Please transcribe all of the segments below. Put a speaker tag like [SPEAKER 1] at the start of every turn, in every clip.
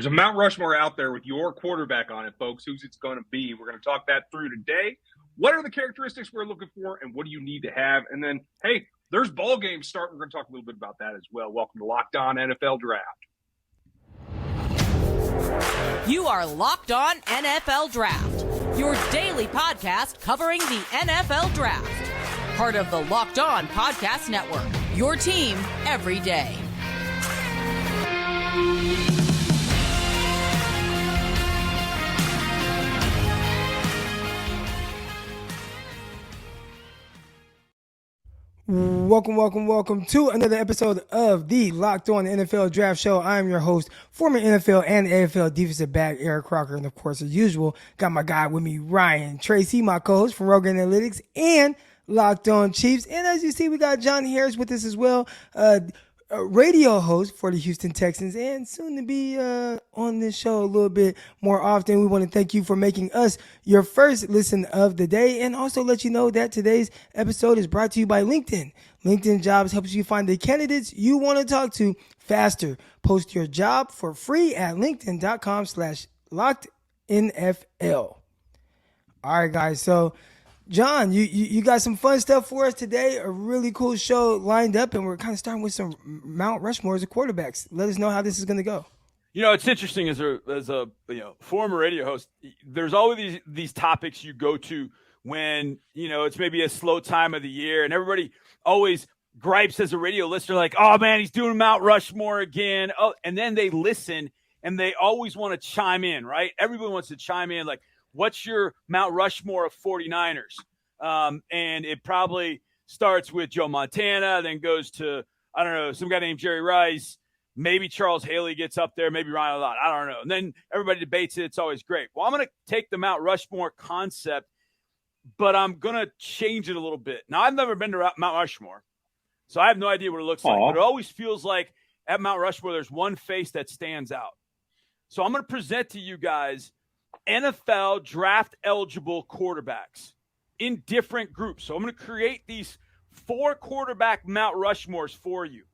[SPEAKER 1] There's a Mount Rushmore out there with your quarterback on it, folks. Who's it's going to be? We're going to talk that through today. What are the characteristics we're looking for, and what do you need to have? And then, hey, there's ball games starting. We're going to talk a little bit about that as well. Welcome to Locked On NFL Draft.
[SPEAKER 2] You are Locked On NFL Draft, your daily podcast covering the NFL Draft. Part of the Locked On Podcast Network, your team every day.
[SPEAKER 3] Welcome to another episode of the Locked On NFL Draft Show. I am your host, former NFL and AFL defensive back Eric Crocker, and of course, as usual, got my guy with me, Ryan Tracy, my co-host from Rogue Analytics and Locked On Chiefs. And as you see, we got John Harris with us as well, a radio host for the Houston Texans, and soon to be on this show a little bit more often. We want to thank you for making us your first listen of the day, and also let you know that today's episode is brought to you by LinkedIn. LinkedIn Jobs helps you find the candidates you want to talk to faster. Post your job for free at linkedin.com/lockednfl. All right, guys. So, John, you got some fun stuff for us today. A really cool show lined up, and we're kind of starting with some Mount Rushmores of quarterbacks. Let us know how this is going to go.
[SPEAKER 4] You know, it's interesting as a former radio host. There's always these topics you go to when it's maybe a slow time of the year, and everybody always gripes as a radio listener, like, "Oh man, he's doing Mount Rushmore again." Oh, and then they listen and they always want to chime in, right? Everybody wants to chime in, like, what's your Mount Rushmore of 49ers? And it probably starts with Joe Montana, then goes to, I don't know, some guy named Jerry Rice. Maybe Charles Haley gets up there, maybe Ryan Lott. I don't know. And then everybody debates it. It's always great. Well, I'm going to take the Mount Rushmore concept, but I'm going to change it a little bit. Now, I've never been to Mount Rushmore, so I have no idea what it looks like. But it always feels like at Mount Rushmore, there's one face that stands out. So I'm going to present to you guys NFL draft-eligible quarterbacks in different groups. So I'm going to create these 4 quarterback Mount Rushmores for you.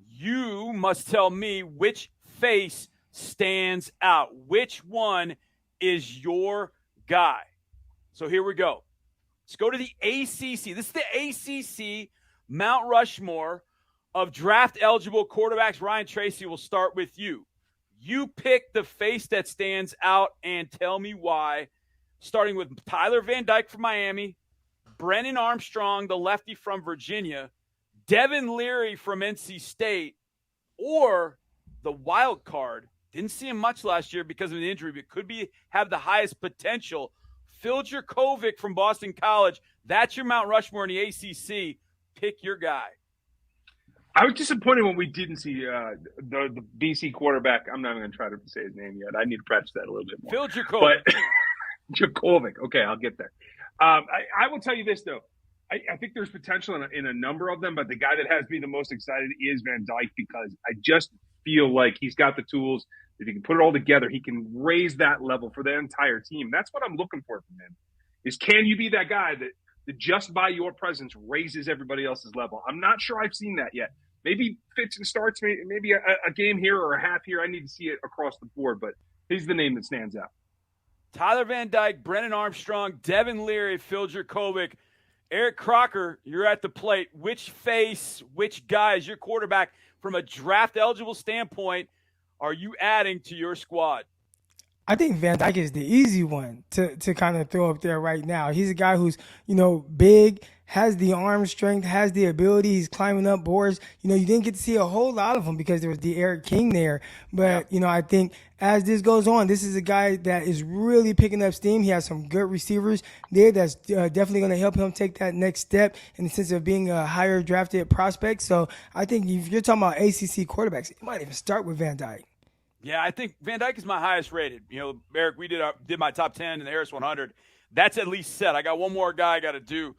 [SPEAKER 4] You must tell me which face stands out. Which one is your guy? So here we go. Let's go to the ACC. This is the ACC Mount Rushmore of draft-eligible quarterbacks. Ryan Tracy, will start with you. You pick the face that stands out and tell me why, starting with Tyler Van Dyke from Miami, Brennan Armstrong, the lefty from Virginia, Devin Leary from NC State, or the wild card. Didn't see him much last year because of an injury, but could have the highest potential. Phil Jurkovec from Boston College. That's your Mount Rushmore in the ACC. Pick your guy.
[SPEAKER 1] I was disappointed when we didn't see the BC quarterback. I'm not even going to try to say his name yet. I need to practice that a little bit more.
[SPEAKER 4] Phil Jurkovec.
[SPEAKER 1] But Jurkovec. Okay, I'll get there. I will tell you this, though. I think there's potential in a number of them, but the guy that has me the most excited is Van Dyke, because I just feel like he's got the tools. If he can put it all together, he can raise that level for the entire team. That's what I'm looking for from him, is can you be that guy that just by your presence raises everybody else's level? I'm not sure I've seen that yet. Maybe fits and starts, maybe a game here or a half here. I need to see it across the board, but he's the name that stands out.
[SPEAKER 4] Tyler Van Dyke, Brennan Armstrong, Devin Leary, Phil Jurkovec. Eric Crocker, you're at the plate. Which guy is your quarterback from a draft-eligible standpoint are you adding to your squad?
[SPEAKER 3] I think Van Dyke is the easy one to kind of throw up there right now. He's a guy who's, big, has the arm strength, has the ability. He's climbing up boards. You didn't get to see a whole lot of him because there was the Eric King there. But, I think as this goes on, this is a guy that is really picking up steam. He has some good receivers there that's definitely going to help him take that next step in the sense of being a higher drafted prospect. So I think if you're talking about ACC quarterbacks, you might even start with Van Dyke.
[SPEAKER 4] Yeah, I think Van Dyke is my highest rated. Eric, we did my top 10 in the Harris 100. That's at least set. I got one more guy I got to do.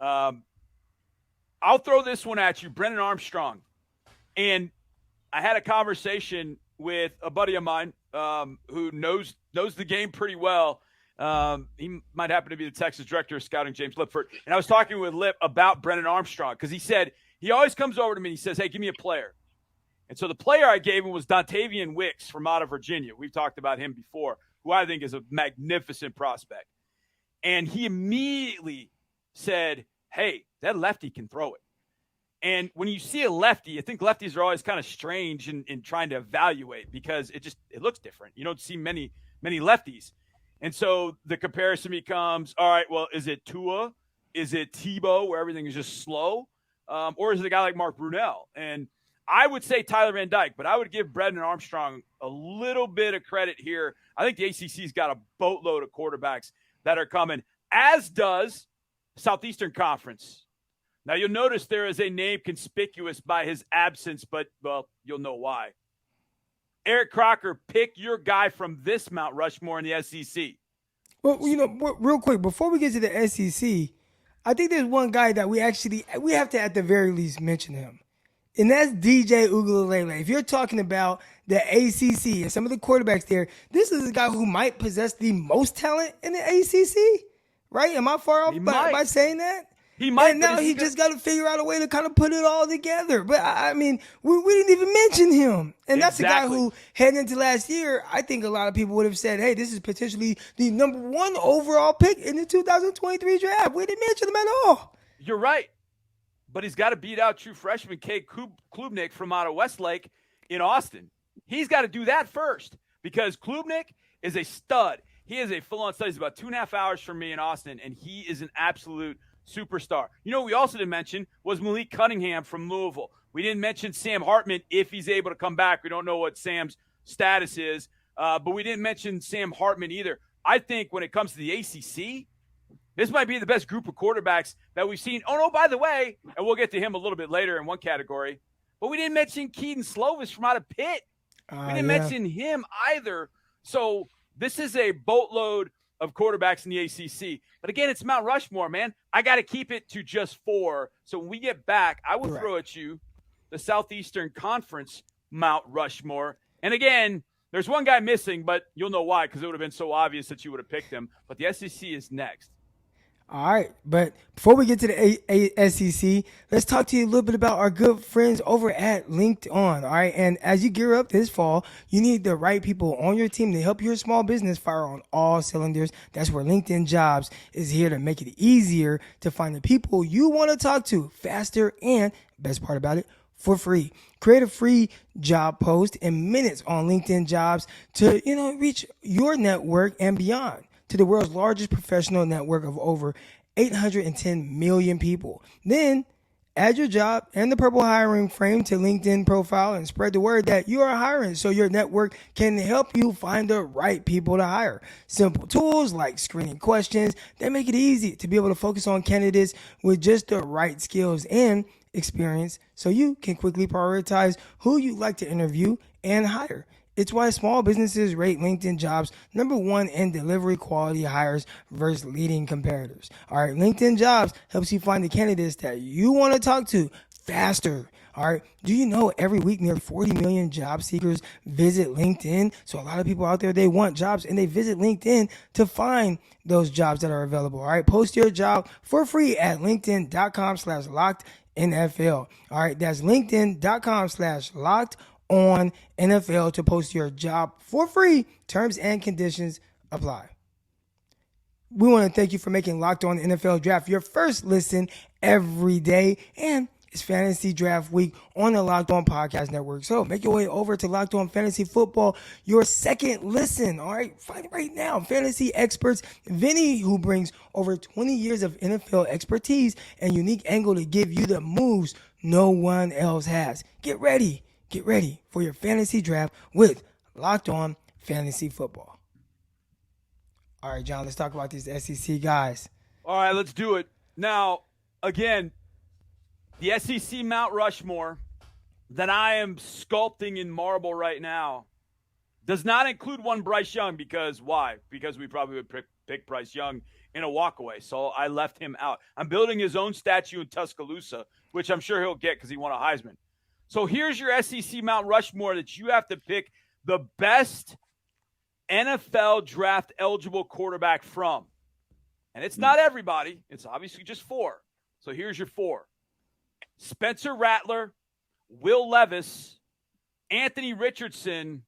[SPEAKER 4] I'll throw this one at you, Brennan Armstrong. And I had a conversation with a buddy of mine who knows the game pretty well. He might happen to be the Texas director of scouting, James Lipford. And I was talking with Lip about Brennan Armstrong because he said he always comes over to me and he says, "Hey, give me a player." And so the player I gave him was Dantavion Wix from out of Virginia. We've talked about him before, who I think is a magnificent prospect. And he immediately said, hey, that lefty can throw it. And when you see a lefty, I think lefties are always kind of strange in trying to evaluate because it looks different. You don't see many lefties. And so the comparison becomes, all right, well, is it Tua? Is it Tebow where everything is just slow? Or is it a guy like Mark Brunell? And I would say Tyler Van Dyke, but I would give Brennan Armstrong a little bit of credit here. I think the ACC's got a boatload of quarterbacks that are coming, as does Southeastern Conference. Now, you'll notice there is a name conspicuous by his absence, but, well, you'll know why. Eric Crocker, pick your guy from this Mount Rushmore in the SEC.
[SPEAKER 3] Well, real quick, before we get to the SEC, I think there's one guy that we have to at the very least mention him. And that's DJ Uiagalelei. If you're talking about the ACC and some of the quarterbacks there, this is a guy who might possess the most talent in the ACC, right? Am I far off by saying that?
[SPEAKER 4] He might.
[SPEAKER 3] And now he just got to figure out a way to kind of put it all together. But, I mean, we didn't even mention him. And that's a guy who, heading into last year, I think a lot of people would have said, hey, this is potentially the number 1 overall pick in the 2023 draft. We didn't mention him at all.
[SPEAKER 4] You're right. But he's got to beat out true freshman Cade Klubnik from out of Westlake in Austin. He's got to do that first because Klubnik is a stud. He is a full-on stud. He's about 2.5 hours from me in Austin, and he is an absolute superstar. You know what we also didn't mention was Malik Cunningham from Louisville. We didn't mention Sam Hartman if he's able to come back. We don't know what Sam's status is, but we didn't mention Sam Hartman either. I think when it comes to the ACC, this might be the best group of quarterbacks that we've seen. Oh, no, by the way, and we'll get to him a little bit later in one category, but we didn't mention Keaton Slovis from out of Pitt. We didn't mention him either. So this is a boatload of quarterbacks in the ACC. But again, it's Mount Rushmore, man. I got to keep it to just 4. So when we get back, I will throw at you the Southeastern Conference Mount Rushmore. And again, there's one guy missing, but you'll know why because it would have been so obvious that you would have picked him. But the SEC is next.
[SPEAKER 3] All right, but before we get to the SEC, let's talk to you a little bit about our good friends over at LinkedIn. All right, and as you gear up this fall, you need the right people on your team to help your small business fire on all cylinders. That's where LinkedIn Jobs is here to make it easier to find the people you want to talk to faster and, best part about it, for free. Create a free job post in minutes on LinkedIn Jobs to, reach your network and beyond, to the world's largest professional network of over 810 million people. Then add your job and the purple hiring frame to LinkedIn profile and spread the word that you are hiring so your network can help you find the right people to hire. Simple tools like screening questions that make it easy to be able to focus on candidates with just the right skills and experience so you can quickly prioritize who you'd like to interview and hire. It's why small businesses rate LinkedIn Jobs number 1 in delivery quality hires versus leading competitors. All right, LinkedIn Jobs helps you find the candidates that you want to talk to faster. All right, do you know every week nearly 40 million job seekers visit LinkedIn? So a lot of people out there, they want jobs and they visit LinkedIn to find those jobs that are available. All right, post your job for free at linkedin.com/lockedNFL. All right, that's linkedin.com/locked on NFL to post your job for free. Terms and conditions apply. We want to thank you for making Locked On NFL Draft your first listen every day. And it's Fantasy Draft Week on the Locked On Podcast Network. So make your way over to Locked On Fantasy Football, your second listen. All right, find it right now. Fantasy experts Vinny, who brings over 20 years of NFL expertise and unique angle to give you the moves no one else has. Get ready for your fantasy draft with Locked On Fantasy Football. All right, John, let's talk about these SEC guys.
[SPEAKER 4] All right, let's do it. Now, again, the SEC Mount Rushmore that I am sculpting in marble right now does not include one Bryce Young because why? Because we probably would pick Bryce Young in a walkaway, so I left him out. I'm building his own statue in Tuscaloosa, which I'm sure he'll get because he won a Heisman. So here's your SEC Mount Rushmore that you have to pick the best NFL draft eligible quarterback from. And it's not everybody. It's obviously just 4. So here's your 4. Spencer Rattler, Will Levis, Anthony Richardson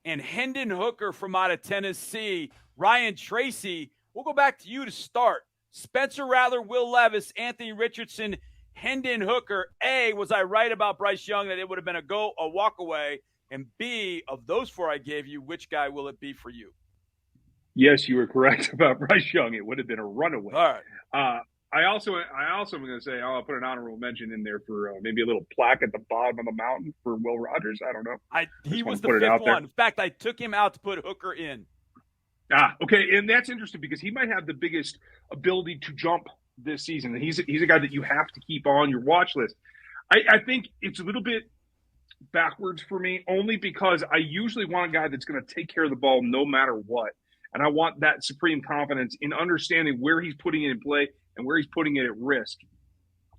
[SPEAKER 4] and Hendon Hooker from out of Tennessee. Ryan Tracy, we'll go back to you to start. Spencer Rattler, Will Levis, Anthony Richardson, Hendon Hooker. A, was I right about Bryce Young that it would have been a walk away? And B, of those four I gave you, which guy will it be for you?
[SPEAKER 1] Yes, you were correct about Bryce Young. It would have been a runaway.
[SPEAKER 4] All right.
[SPEAKER 1] I also am going to say I'll put an honorable mention in there for maybe a little plaque at the bottom of the mountain for Will Rogers. I don't know.
[SPEAKER 4] He was the fifth one. In fact, I took him out to put Hooker in.
[SPEAKER 1] Okay, and that's interesting because he might have the biggest ability to jump this season. And he's a guy that you have to keep on your watch list. I think it's a little bit backwards for me, only because I usually want a guy that's going to take care of the ball no matter what. And I want that supreme confidence in understanding where he's putting it in play and where he's putting it at risk.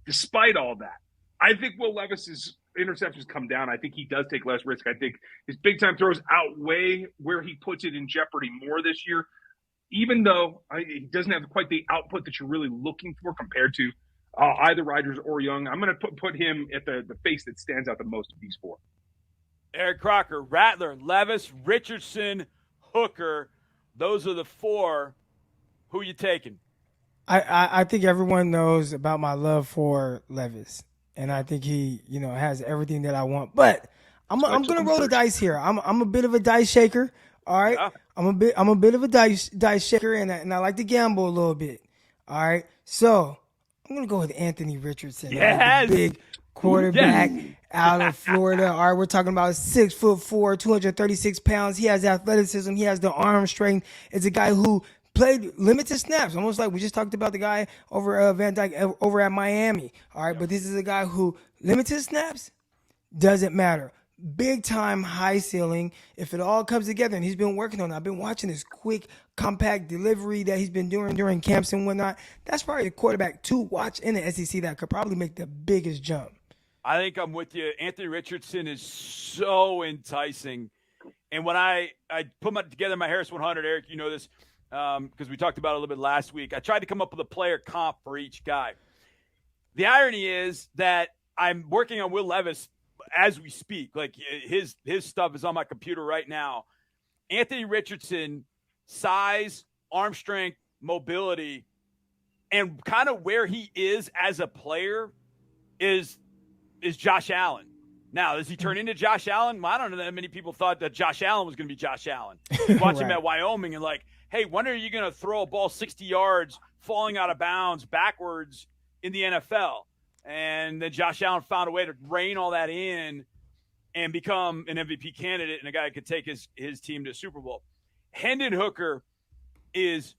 [SPEAKER 1] Despite all that, I think Will Levis's interceptions come down. I think he does take less risk. I think his big-time throws outweigh where he puts it in jeopardy more this year, even though he doesn't have quite the output that you're really looking for compared to either Rogers or Young. I'm going to put him at the face that stands out the most of these four.
[SPEAKER 4] Eric Crocker, Rattler, Levis, Richardson, Hooker. Those are the four. Who you taking?
[SPEAKER 3] I think everyone knows about my love for Levis, and I think he, has everything that I want. But I'm going to roll the dice here. I'm a bit of a dice shaker. All right, yeah. I'm a bit of a dice shaker, and I like to gamble a little bit. All right, so I'm going to go with Anthony Richardson.
[SPEAKER 4] Yes.
[SPEAKER 3] The big quarterback out of Florida. All right, we're talking about 6'4", 236 pounds. He has athleticism. He has the arm strength. It's a guy who played limited snaps, almost like we just talked about the guy over Van Dyke over at Miami. All right, but this is a guy who limited snaps doesn't matter. Big time, high ceiling. If it all comes together, and he's been working on it. I've been watching this quick, compact delivery that he's been doing during camps and whatnot. That's probably the quarterback to watch in the SEC that could probably make the biggest jump.
[SPEAKER 4] I think I'm with you. Anthony Richardson is so enticing. And when I put together my Harris 100, Eric, you know this, because we talked about it a little bit last week. I tried to come up with a player comp for each guy. The irony is that I'm working on Will Levis as we speak. Like his stuff is on my computer right now. Anthony Richardson, size, arm strength, mobility, and kind of where he is as a player is Josh Allen. Now, does he turn into Josh Allen? Well, I don't know that many people thought that Josh Allen was going to be Josh Allen. Watch him at Wyoming and like, hey, when are you going to throw a ball 60 yards falling out of bounds backwards in the NFL? And then Josh Allen found a way to rein all that in and become an MVP candidate and a guy that could take his team to Super Bowl. Hendon Hooker is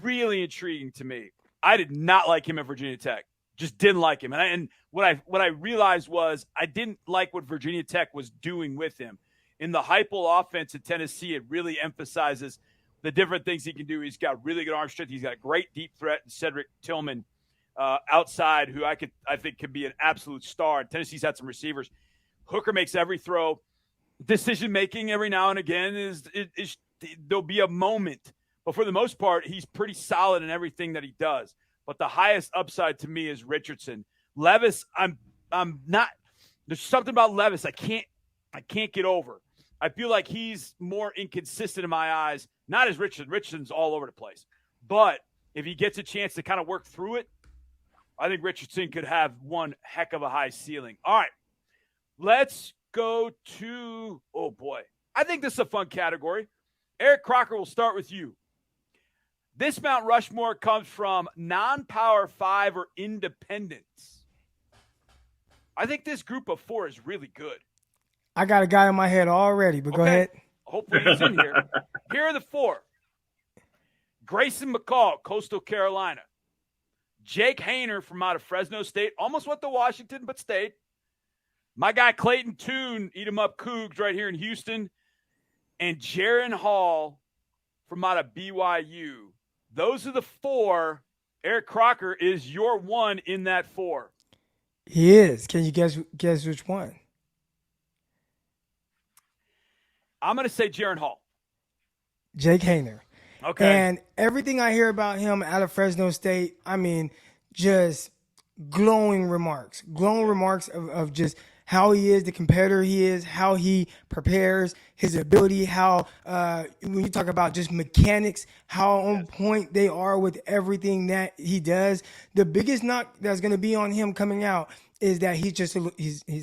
[SPEAKER 4] really intriguing to me. I did not like him at Virginia Tech. Just didn't like him. And what I realized was I didn't like what Virginia Tech was doing with him. In the Heupel offense at Tennessee, it really emphasizes the different things he can do. He's got really good arm strength. He's got a great deep threat in Cedric Tillman outside, who I think could be an absolute star. And Tennessee's had some receivers. Hooker makes every throw. Decision-making every now and again is there'll be a moment. But for the most part, he's pretty solid in everything that he does. But the highest upside to me is Richardson. Levis, I'm not. There's something about Levis I can't get over. I feel like he's more inconsistent in my eyes. Not as Richardson. Richardson's all over the place. But if he gets a chance to kind of work through it, I think Richardson could have one heck of a high ceiling. All right, let's go to. Oh boy, I think this is a fun category. Eric Crocker, will start with you. This Mount Rushmore comes from non-Power 5 or independents. I think this group of four is really good.
[SPEAKER 3] I got a guy in my head already, but go ahead.
[SPEAKER 4] Hopefully he's in here. Here are the four. Grayson Mccall, Coastal Carolina. Jake Haener from out of Fresno State. Almost went to Washington, but stayed. My guy Clayton Tune, eat 'em up Cougs right here in Houston. And Jiren Hall from out of BYU. Those are the four. Eric Crocker is your one in that four.
[SPEAKER 3] He is. Can you guess which one?
[SPEAKER 4] I'm going to say Jiren Hall.
[SPEAKER 3] Jake Haener.
[SPEAKER 4] Okay.
[SPEAKER 3] And everything I hear about him out of Fresno State, I mean, just glowing remarks of just how he is, the competitor he is, how he prepares, his ability, how when you talk about just mechanics, how on point they are with everything that he does. The biggest knock that's going to be on him coming out is that he's a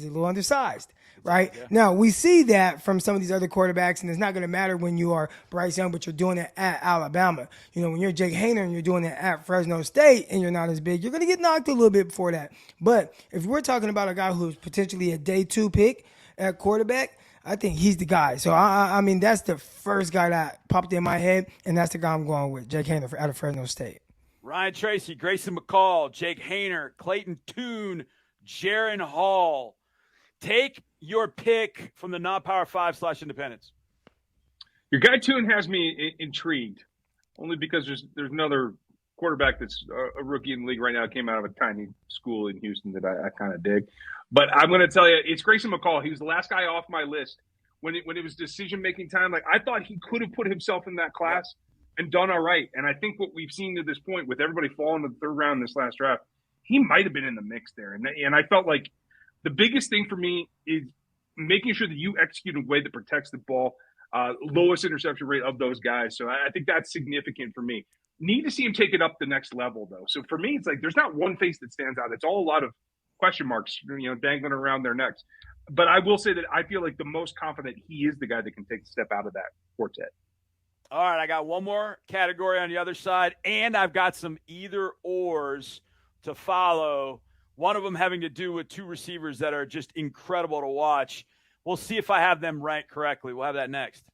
[SPEAKER 3] little undersized. Right? Yeah. Now, we see that from some of these other quarterbacks, and it's not going to matter when you are Bryce Young, but you're doing it at Alabama. You know, when you're Jake Haener and you're doing it at Fresno State and you're not as big, you're going to get knocked a little bit before that. But if we're talking about a guy who's potentially a day 2 pick at quarterback, I think he's the guy. So, I mean, that's the first guy that popped in my head, and that's the guy I'm going with, Jake Haener out of Fresno State.
[SPEAKER 4] Ryan Tracy, Grayson McCall, Jake Haener, Clayton Tune, Jiren Hall. Take your pick from the non-Power 5/independents.
[SPEAKER 1] Your guy Tune has me intrigued, only because there's another quarterback that's a rookie in the league right now. Came out of a tiny school in Houston that I kind of dig. But I'm going to tell you, it's Grayson McCall. He was the last guy off my list when it was decision-making time. Like, I thought he could have put himself in that class and done all right. And I think what we've seen to this point with everybody falling to the third round in this last draft, he might have been in the mix there. And I felt like the biggest thing for me is making sure that you execute in a way that protects the ball, lowest interception rate of those guys. So I think that's significant for me. Need to see him take it up the next level, though. So for me, it's like there's not one face that stands out. It's all a lot of question marks, dangling around their necks. But I will say that I feel like the most confident he is the guy that can take the step out of that quartet.
[SPEAKER 4] All right, I got one more category on the other side, and I've got some either-ors to follow. One of them having to do with 2 receivers that are just incredible to watch. We'll see if I have them ranked correctly. We'll have that next.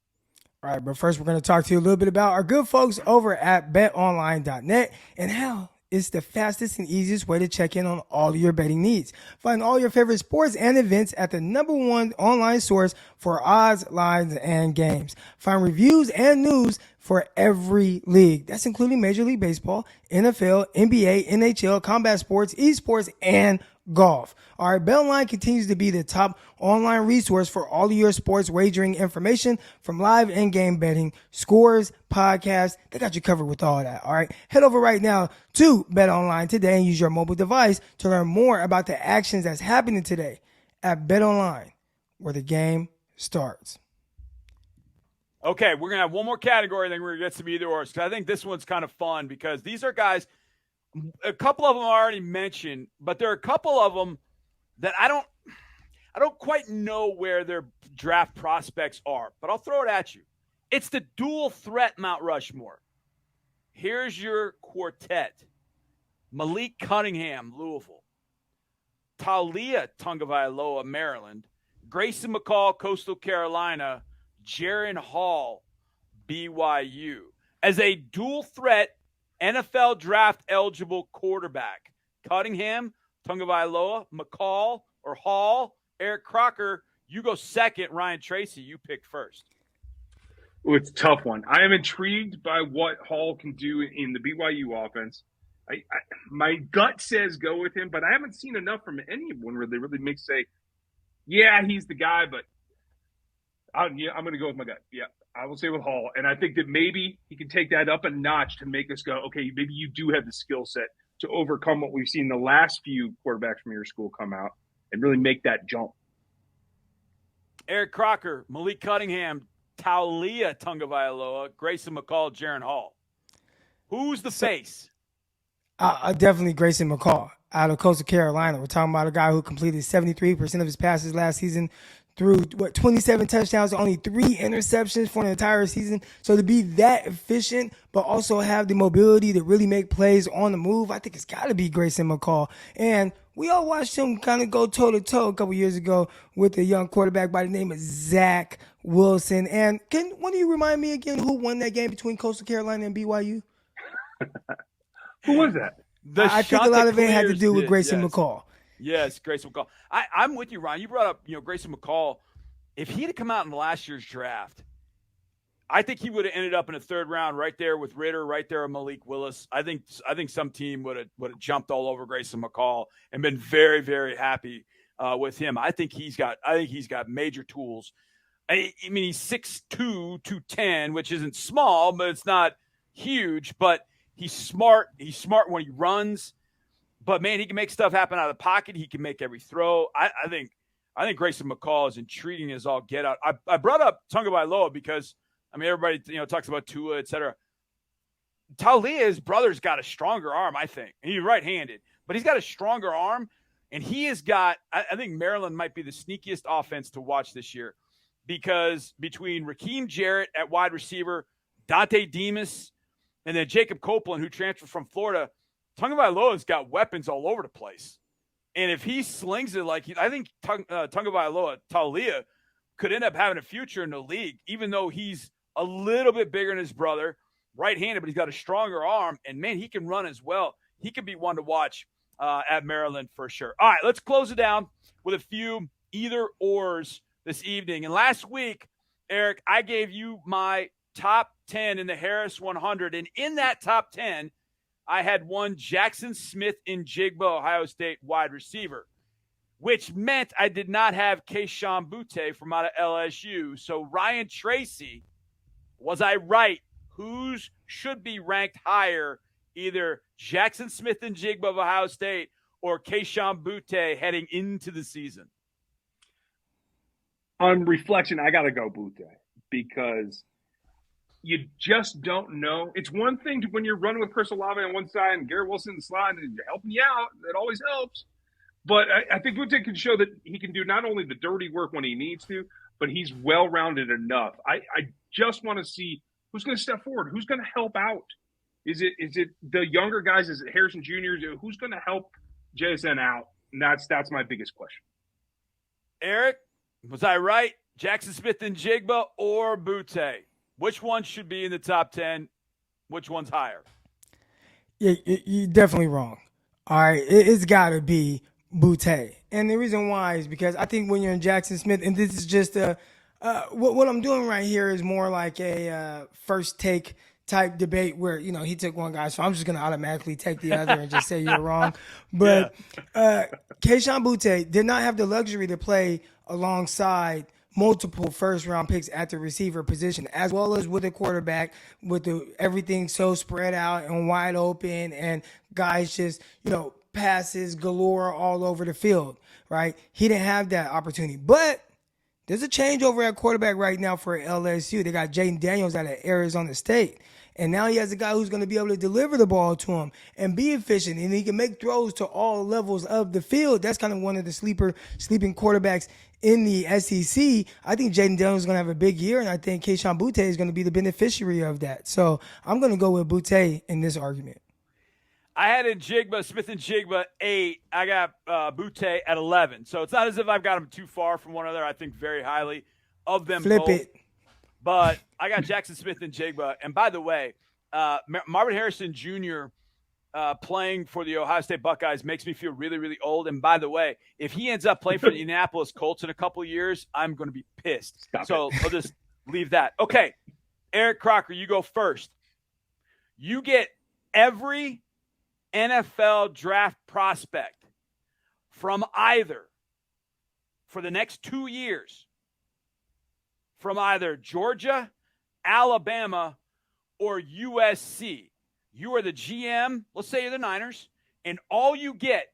[SPEAKER 3] All right, but first we're going to talk to you a little bit about our good folks over at betonline.net and how it's the fastest and easiest way to check in on all of your betting needs. Find all your favorite sports and events at the #1 online source for odds, lines, and games. Find reviews and news for every league. That's including Major League Baseball, NFL, NBA, NHL, combat sports, esports, and golf. All right, BetOnline continues to be the top online resource for all of your sports wagering information, from live and game betting, scores, podcasts. They got you covered with all that. All right, head over right now to BetOnline today and use your mobile device to learn more about the actions that's happening today at BetOnline, where the game starts.
[SPEAKER 4] Okay, we're going to have one more category, then we're going to get some either-ors, because I think this one's kind of fun, because these are guys, a couple of them I already mentioned, but there are a couple of them that I don't quite know where their draft prospects are, but I'll throw it at you. It's the dual threat Mount Rushmore. Here's your quartet. Malik Cunningham, Louisville. Talia Tagovailoa, Maryland. Grayson McCall, Coastal Carolina. Jiren Hall, BYU. As a dual threat NFL draft eligible quarterback, Cunningham, Tagovailoa, McCall, or Hall, Eric Crocker, you go second. Ryan Tracy, you pick first.
[SPEAKER 1] Oh, it's a tough one. I am intrigued by what Hall can do in the BYU offense. My gut says go with him, but I haven't seen enough from anyone where they really make say, yeah, he's the guy, but I'm going to go with my gut. Yeah, I will say with Hall. And I think that maybe he can take that up a notch to make us go, okay, maybe you do have the skill set to overcome what we've seen the last few quarterbacks from your school come out and really make that jump.
[SPEAKER 4] Eric Crocker, Malik Cunningham, Talia Tagovailoa, Grayson McCall, Jiren Hall. Who's the face?
[SPEAKER 3] Definitely Grayson McCall out of Coastal Carolina. We're talking about a guy who completed 73% of his passes last season, threw 27 touchdowns, only 3 interceptions for an entire season. So to be that efficient, but also have the mobility to really make plays on the move, I think it's got to be Grayson McCall. And we all watched him kind of go toe-to-toe a couple years ago with a young quarterback by the name of Zach Wilson. And one of you remind me again who won that game between Coastal Carolina and BYU?
[SPEAKER 1] Who was that?
[SPEAKER 3] I think a lot of it had to do with Grayson McCall.
[SPEAKER 4] Yes, Grayson McCall. I'm with you, Ryan. You brought up, Grayson McCall. If he had come out in last year's draft, I think he would have ended up in the third round right there with Ritter, right there with Malik Willis. I think some team would have jumped all over Grayson McCall and been very, very happy with him. I think he's got major tools. I mean, he's 6'2", 210, which isn't small, but it's not huge. But he's smart. He's smart when he runs. But, man, he can make stuff happen out of the pocket. He can make every throw. I think I think Grayson Mccall is intriguing as all get out. I brought up Tagovailoa because, everybody, talks about Tua, et cetera. Taulia's brother's got a stronger arm, I think. He's right-handed, but he's got a stronger arm, and he has got – I think Maryland might be the sneakiest offense to watch this year because between Raheem Jarrett at wide receiver, Dante Demas, and then Jacob Copeland, who transferred from Florida, Tagovailoa's got weapons all over the place. And if he slings it I think Tagovailoa, Taulia, could end up having a future in the league, even though he's a little bit bigger than his brother, right-handed, but he's got a stronger arm. And, man, he can run as well. He could be one to watch at Maryland for sure. All right, let's close it down with a few either-ors this evening. And last week, Eric, I gave you my top 10 in the Harris 100. And in that top 10, I had one Jackson Smith-Njigba, Ohio State wide receiver, which meant I did not have Kayshon Boutte from out of LSU. So, Ryan Tracy, was I right? Whose should be ranked higher, either Jackson Smith-Njigba of Ohio State or Kayshon Boutte heading into the season?
[SPEAKER 1] On reflection, I got to go Boutte because you just don't know. It's one thing when you're running with Chris Olave on one side and Garrett Wilson in the slot and helping you out. That always helps. But I think Boutte can show that he can do not only the dirty work when he needs to, but he's well-rounded enough. I just want to see who's going to step forward, who's going to help out. Is it the younger guys? Is it Harrison Jr.? Who's going to help JSN out? And that's my biggest question.
[SPEAKER 4] Eric, was I right? Jackson Smith-Njigba or Boutte? Which one should be in the top 10? Which one's higher?
[SPEAKER 3] Yeah, you're definitely wrong. All right, it's got to be Boutte. And the reason why is because I think when you're in Jackson Smith, and this is just what I'm doing right here is more like a first take type debate where, he took one guy, so I'm just going to automatically take the other and just say you're wrong. But Kayshon Boutte did not have the luxury to play alongside multiple first-round picks at the receiver position, as well as with a quarterback, with everything so spread out and wide open and guys just, passes galore all over the field, right? He didn't have that opportunity. But there's a changeover at quarterback right now for LSU. They got Jaden Daniels out of Arizona State. And now he has a guy who's going to be able to deliver the ball to him and be efficient. And he can make throws to all levels of the field. That's kind of one of the sleeping quarterbacks in the SEC. I think Jaden Daniels is going to have a big year, and I think Kayshon Boutte is going to be the beneficiary of that. So I'm going to go with Boutte in this argument.
[SPEAKER 4] I had Smith-Njigba 8. I got Boutte at 11. So it's not as if I've got them too far from one another. I think very highly of them
[SPEAKER 3] Flip
[SPEAKER 4] both.
[SPEAKER 3] it.
[SPEAKER 4] But I got Jackson Smith-Njigba. And by the way, Marvin Harrison Jr. Playing for the Ohio State Buckeyes makes me feel really, really old. And by the way, if he ends up playing for the Indianapolis Colts in a couple of years, I'm going to be pissed. I'll just leave that. Okay, Eric Crocker, you go first. You get every NFL draft prospect from either for the next 2 years from either Georgia, Alabama, or USC. You are the GM, let's say you're the Niners, and all you get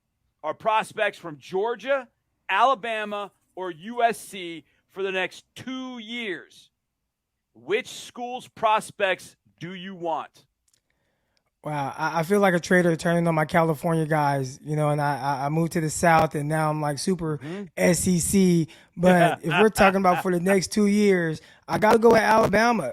[SPEAKER 4] are prospects from Georgia, Alabama, or USC for the next 2 years. Which school's prospects do you want?
[SPEAKER 3] Wow, I feel like a traitor turning on my California guys, and I moved to the South, and now I'm like super SEC. But if we're talking about for the next 2 years, I got to go with Alabama.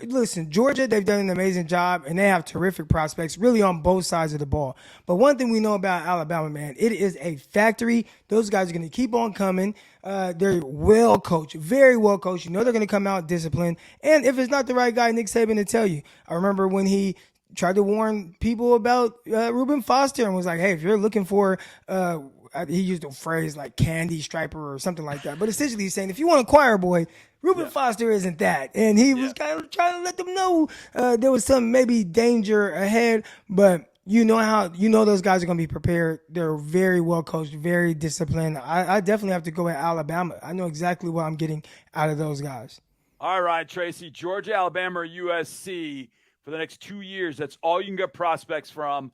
[SPEAKER 3] Listen, Georgia, they've done an amazing job, and they have terrific prospects really on both sides of the ball. But one thing we know about Alabama, man, it is a factory. Those guys are going to keep on coming. They're well coached, very well coached. They're going to come out disciplined. And if it's not the right guy, Nick Saban to tell you. I remember when he tried to warn people about Reuben Foster and was like, hey, if you're looking for, he used a phrase like candy striper or something like that. But essentially he's saying, if you want a choir boy, Reuben Foster isn't that. And he was kind of trying to let them know there was some maybe danger ahead. But those guys are going to be prepared. They're very well coached, very disciplined. I definitely have to go with Alabama. I know exactly what I'm getting out of those guys.
[SPEAKER 4] All right, Tracy, Georgia, Alabama, or USC. For the next 2 years, that's all you can get prospects from.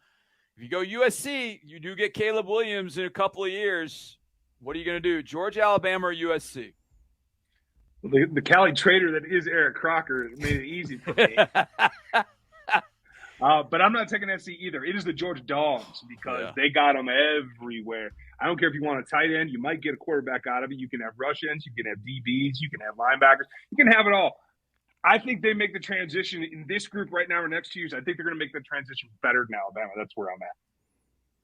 [SPEAKER 4] If you go USC, you do get Caleb Williams in a couple of years. What are you going to do? Georgia, Alabama, or USC?
[SPEAKER 1] The Cali trader that is Eric Crocker made it easy for me. But I'm not taking SC either. It is the Georgia Dogs because they got them everywhere. I don't care if you want a tight end. You might get a quarterback out of it. You can have Russians. You can have DBs. You can have linebackers. You can have it all. I think they make the transition in this group right now or next 2 years. I think they're going to make the transition better than Alabama. That's where I'm at.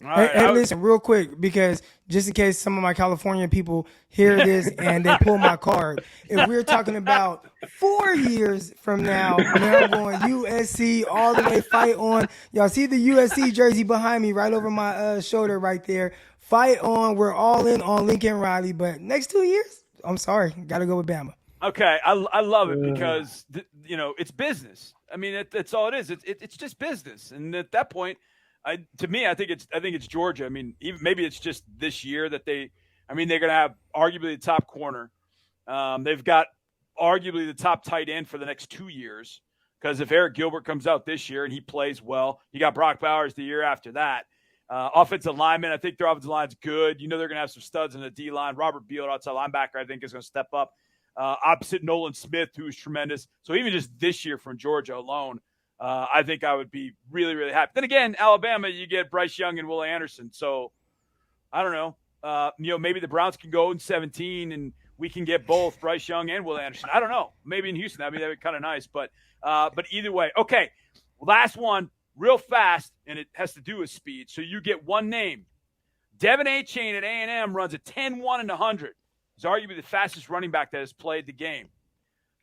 [SPEAKER 3] Hey, listen, real quick, because just in case some of my California people hear this and they pull my card, if we're talking about 4 years from now, I'm going USC all the way, fight on. Y'all see the USC jersey behind me right over my shoulder right there. Fight on. We're all in on Lincoln Riley. But next 2 years, I'm sorry, got to go with Bama.
[SPEAKER 4] Okay, I love it because, it's business. I mean, that's all it is. It's just business. And at that point, to me, I think it's Georgia. I mean, maybe it's just this year that they're going to have arguably the top corner. They've got arguably the top tight end for the next 2 years because if Eric Gilbert comes out this year and he plays well, you got Brock Bowers the year after that. Offensive lineman, I think their offensive line's good. They're going to have some studs in the D-line. Robert Beal, outside linebacker, I think is going to step up. Opposite Nolan Smith, who's tremendous. So even just this year from Georgia alone, I think I would be really, really happy. Then again, Alabama, you get Bryce Young and Will Anderson. So I don't know. Maybe the Browns can go in 17 and we can get both Bryce Young and Will Anderson. I don't know. Maybe in Houston, that'd be kind of nice. But either way, okay. Last one, real fast, and it has to do with speed. So you get one name. Devin Achane at A&M runs a 10-1 and 100. He's arguably the fastest running back that has played the game.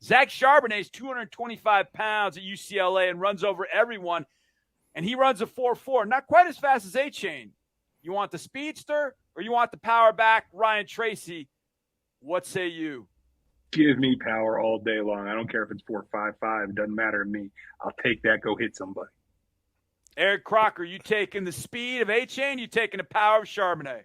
[SPEAKER 4] Zach Charbonnet is 225 pounds at UCLA and runs over everyone, and he runs a 4.4. Not quite as fast as Achane. You want the speedster or you want the power back, Ryan Tracy? What say you?
[SPEAKER 1] Give me power all day long. I don't care if it's 4.55. It doesn't matter to me. I'll take that. Go hit somebody.
[SPEAKER 4] Eric Crocker, you taking the speed of Achane? You taking the power of Charbonnet?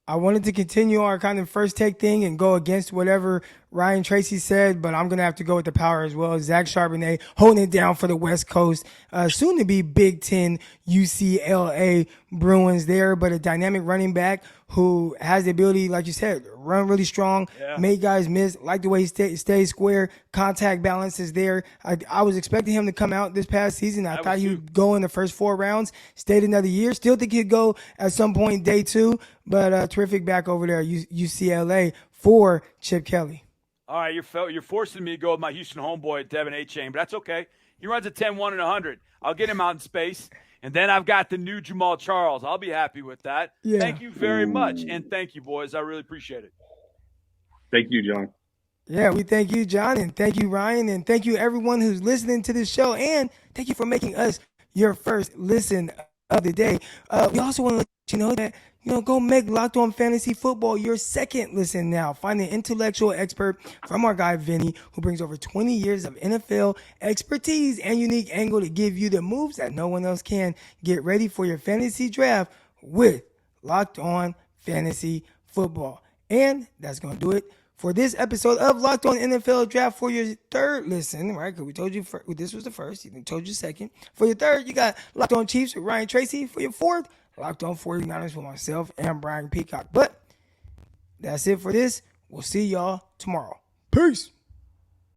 [SPEAKER 3] I wanted to continue our kind of first take thing and go against whatever Ryan Tracy said, but I'm going to have to go with the power as well. Zach Charbonnet holding it down for the West Coast. Soon to be Big Ten UCLA Bruins there, but a dynamic running back who has the ability, like you said, run really strong, make guys miss, like the way he stays square, contact balance is there. I was expecting him to come out this past season. I thought he would go in the first 4 rounds, stayed another year. Still think he'd go at some point day 2, but terrific back over there, UCLA for Chip Kelly.
[SPEAKER 4] All right, you're forcing me to go with my Houston homeboy, Devin Achane, but that's okay. He runs a 10-1 and 100. I'll get him out in space. And then I've got the new Jamal Charles. I'll be happy with that. Yeah. Thank you very much. And thank you, boys. I really appreciate it.
[SPEAKER 1] Thank you, John.
[SPEAKER 3] Yeah, we thank you, John, and thank you, Ryan, and thank you, everyone who's listening to this show. And thank you for making us your first listen of the day. We also want to let you know that, go make Locked On Fantasy Football your second listen now. Find an intellectual expert from our guy, Vinny, who brings over 20 years of NFL expertise and unique angle to give you the moves that no one else can. Get ready for your fantasy draft with Locked On Fantasy Football. And that's going to do it for this episode of Locked On NFL Draft. For your third listen, right? Because we told you this was the first. We told you second. For your third, you got Locked On Chiefs with Ryan Tracy. For your fourth, Locked On 49ers with myself and Brian Peacock. But that's it for this. We'll see y'all tomorrow. Peace.